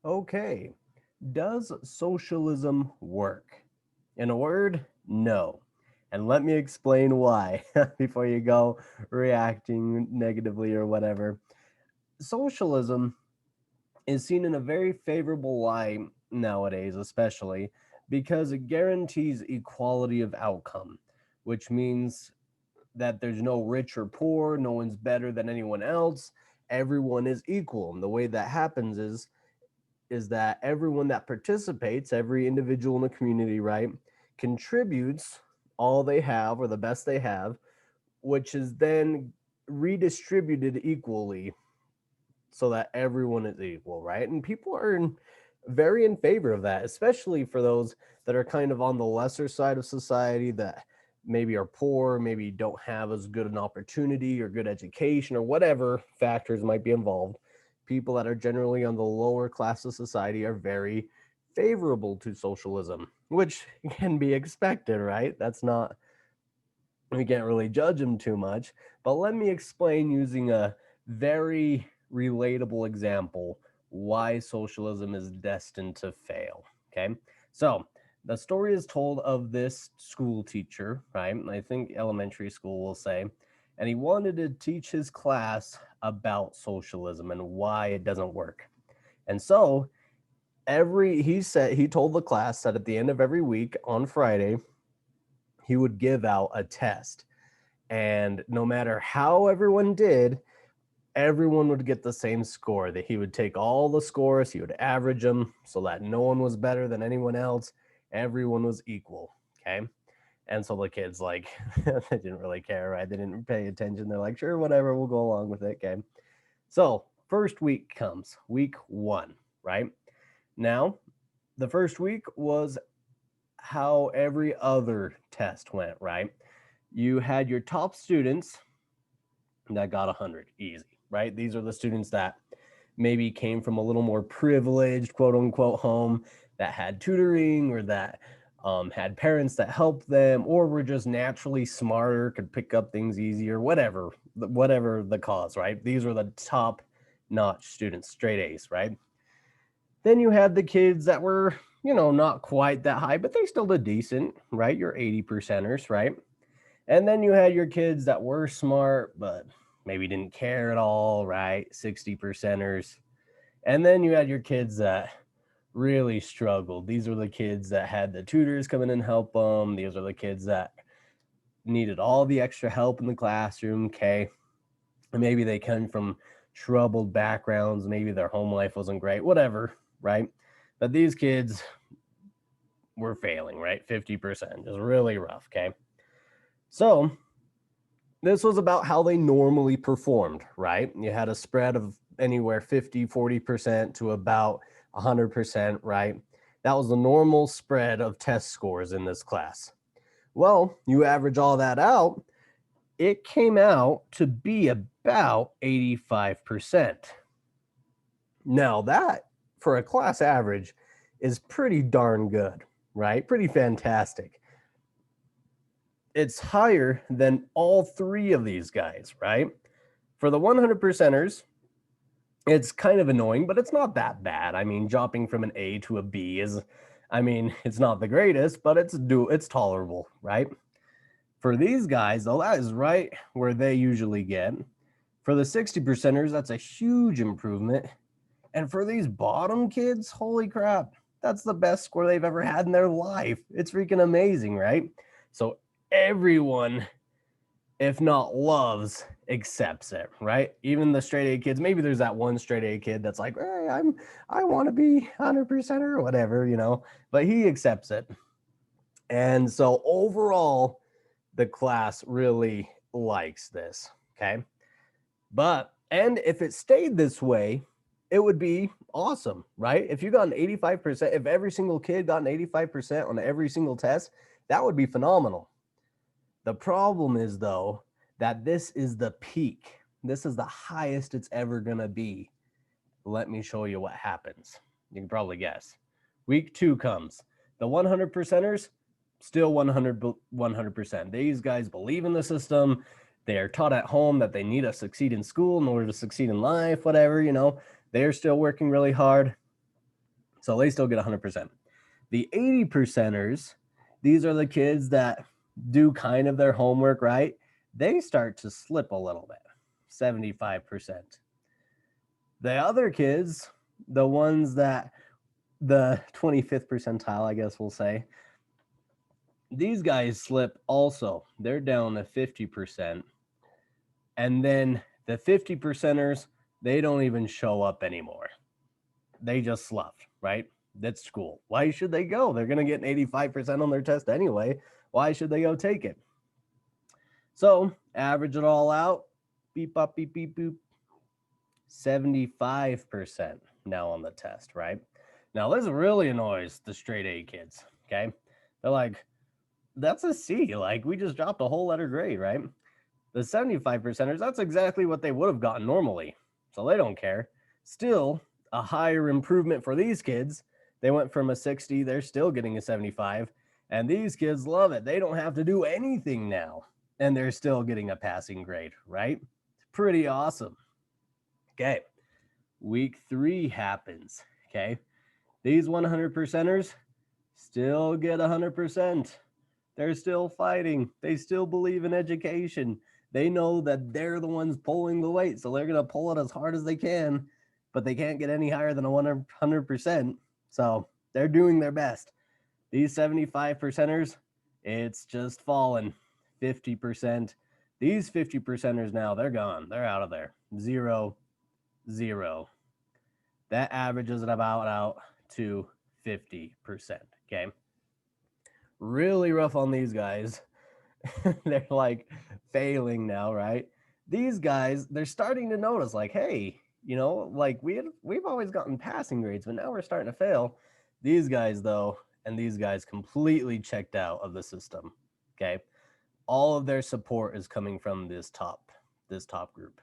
Okay, does socialism work? In a word, no. And let me explain why before you go reacting negatively or whatever. Socialism is seen in a very favorable light nowadays, especially because it guarantees equality of outcome, which means that there's no rich or poor, no one's better than anyone else, everyone is equal. And the way that happens is that everyone that participates, every individual in the community, right, contributes all they have or the best they have, which is then redistributed equally so that everyone is equal, right? And people are very in favor of that, especially for those that are kind of on the lesser side of society that maybe are poor, maybe don't have as good an opportunity or good education or whatever factors might be involved. People that are generally on the lower class of society are very favorable to socialism, which can be expected, right? That's not, we can't really judge them too much. But let me explain using a very relatable example why socialism is destined to fail. Okay. So the story is told of this school teacher, right? I think elementary school will say, and he wanted to teach his class about socialism and why it doesn't work. And so he told the class that at the end of every week on Friday, he would give out a test, and no matter how everyone did, everyone would get the same score. That he would take all the scores, he would average them so that no one was better than anyone else, everyone was equal. Okay. And so the kids, like, they didn't really care, right? They didn't pay attention. They're like, sure, whatever, we'll go along with it. Okay. So first week comes, week one, right? Now, the first week was how every other test went, right? You had your top students that got 100 easy, right? These are the students that maybe came from a little more privileged, quote unquote, home, that had tutoring or that had parents that helped them, or were just naturally smarter, could pick up things easier, whatever the cause, right? These were the top notch students, straight A's, right? Then you had the kids that were, not quite that high, but they still did decent, right? Your 80 percenters, right? And then you had your kids that were smart, but maybe didn't care at all, right? 60 percenters. And then you had your kids that really struggled. These were the kids that had the tutors come in and help them. These are the kids that needed all the extra help in the classroom. Okay. And maybe they come from troubled backgrounds. Maybe their home life wasn't great, whatever, right? But these kids were failing, right? 50%, just really rough. Okay. So this was about how they normally performed, right? You had a spread of anywhere 50, 40% to about 100%, right? That was the normal spread of test scores in this class. Well, you average all that out, it came out to be about 85%. Now, that for a class average is pretty darn good, right? Pretty fantastic. It's higher than all three of these guys, right? For the 100 percenters, it's kind of annoying, but it's not that bad. I mean, dropping from an A to a B is, I mean, it's not the greatest, but it's tolerable, right? For these guys, though, that is right where they usually get. For the 60 percenters, that's a huge improvement. And for these bottom kids, holy crap, that's the best score they've ever had in their life. It's freaking amazing, right? So everyone, if not loves, accepts it, right? Even the straight A kids, maybe there's that one straight A kid that's like, hey, I want to be 100% or whatever, but he accepts it. And so overall, the class really likes this, okay? And if it stayed this way, it would be awesome, right? If you got an 85%, if every single kid got an 85% on every single test, that would be phenomenal. The problem is, though, that this is the peak. This is the highest it's ever going to be. Let me show you what happens. You can probably guess. Week two comes. The 100 percenters, still 100%. These guys believe in the system. They are taught at home that they need to succeed in school in order to succeed in life, whatever, They're still working really hard. So they still get 100%. The 80 percenters, these are the kids that do kind of their homework, right? They start to slip a little bit, 75%. The other kids, the ones that the 25th percentile, I guess we'll say, these guys slip also. They're down to 50%. And then the 50 percenters, they don't even show up anymore. They just sloughed, right? That's school. Why should they go? They're going to get an 85% on their test anyway. Why should they go take it? So average it all out. Beep, up, beep, beep, boop. 75% now on the test, right? Now, this really annoys the straight A kids, okay? They're like, that's a C. Like, we just dropped a whole letter grade, right? The 75 percenters, that's exactly what they would have gotten normally. So they don't care. Still, a higher improvement for these kids. They went from a 60, they're still getting a 75. And these kids love it. They don't have to do anything now. And they're still getting a passing grade, right? Pretty awesome. Okay. Week 3 happens. Okay. These 100 percenters still get 100%. They're still fighting. They still believe in education. They know that they're the ones pulling the weight, so they're going to pull it as hard as they can, but they can't get any higher than a 100%. So they're doing their best. These 75 percenters, it's just fallen 50%. These 50 percenters now, they're gone. They're out of there. 0, 0. That averages it about out to 50%. Okay. Really rough on these guys. They're like failing now, right? These guys, they're starting to notice, like, hey, like we've always gotten passing grades, but now we're starting to fail. These guys, though, and these guys completely checked out of the system. Okay. All of their support is coming from this top group.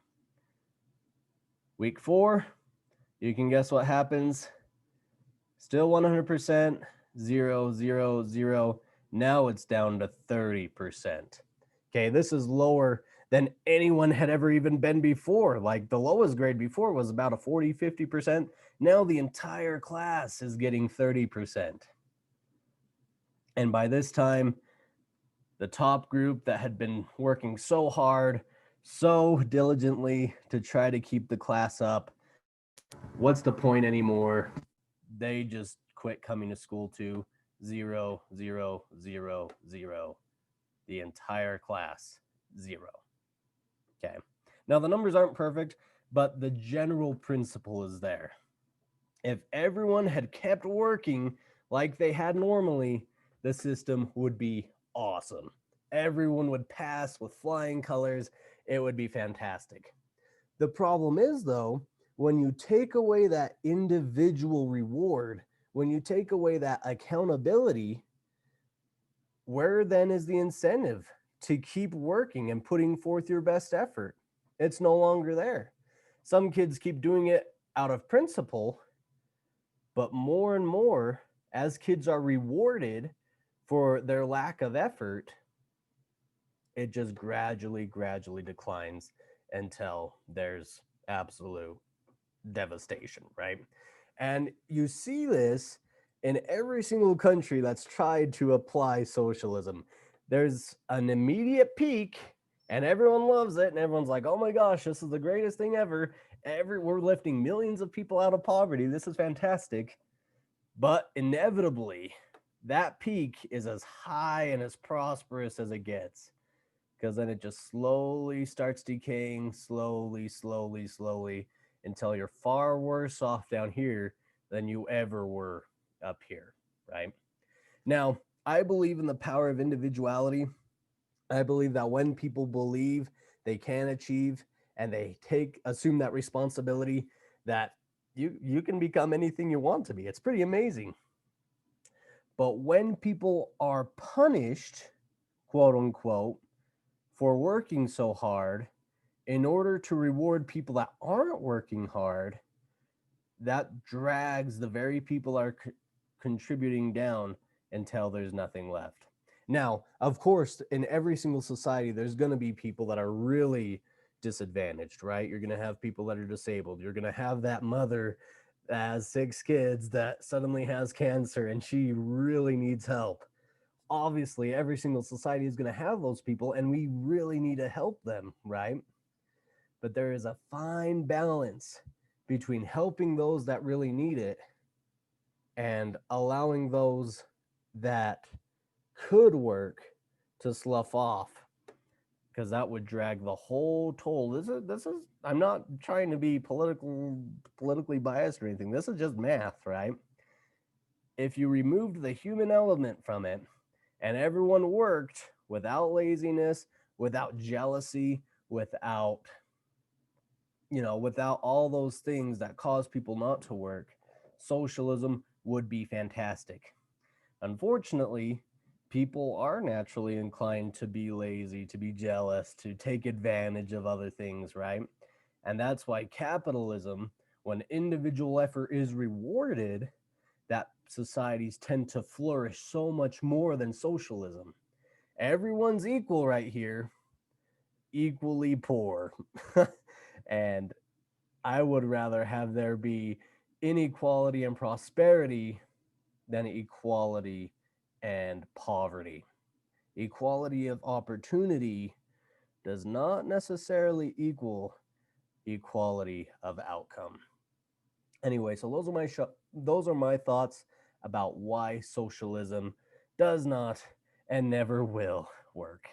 Week 4, you can guess what happens. Still 100%, 0, 0, 0. Now it's down to 30%. Okay, this is lower than anyone had ever even been before. Like the lowest grade before was about a 40, 50%. Now the entire class is getting 30%. And by this time, the top group that had been working so hard, so diligently to try to keep the class up, what's the point anymore? They just quit coming to school too. 0, 0, 0, 0. The entire class, 0. Okay. Now the numbers aren't perfect, but the general principle is there. If everyone had kept working like they had normally, the system would be awesome. Everyone would pass with flying colors. It would be fantastic. The problem is, though, when you take away that individual reward, when you take away that accountability, where then is the incentive to keep working and putting forth your best effort? It's no longer there. Some kids keep doing it out of principle, but more and more, as kids are rewarded for their lack of effort, it just gradually declines until there's absolute devastation, right? And you see this in every single country that's tried to apply socialism. There's an immediate peak and everyone loves it, and everyone's like, oh my gosh, this is the greatest thing ever. We're lifting millions of people out of poverty. This is fantastic. But inevitably, that peak is as high and as prosperous as it gets, because then it just slowly starts decaying, slowly, until you're far worse off down here than you ever were up here, right? Now, I believe in the power of individuality. I believe that when people believe they can achieve and they assume that responsibility, that you can become anything you want to be. It's pretty amazing. But when people are punished, quote unquote, for working so hard in order to reward people that aren't working hard, that drags the very people that are contributing down until there's nothing left. Now, of course, in every single society, there's going to be people that are really disadvantaged, right? You're going to have people that are disabled. You're going to have that mother has 6 kids that suddenly has cancer and she really needs help. Obviously, every single society is going to have those people and we really need to help them, right? But there is a fine balance between helping those that really need it and allowing those that could work to slough off, because that would drag the whole toll. This is I'm not trying to be politically biased or anything. This is just math, right? If you removed the human element from it and everyone worked without laziness, without jealousy, without without all those things that cause people not to work, socialism would be fantastic. Unfortunately, people are naturally inclined to be lazy, to be jealous, to take advantage of other things, right? And that's why capitalism, when individual effort is rewarded, that societies tend to flourish so much more than socialism. Everyone's equal right here, equally poor. And I would rather have there be inequality and prosperity than equality and poverty. Equality of opportunity does not necessarily equal equality of outcome. Anyway, so those are my thoughts about why socialism does not and never will work.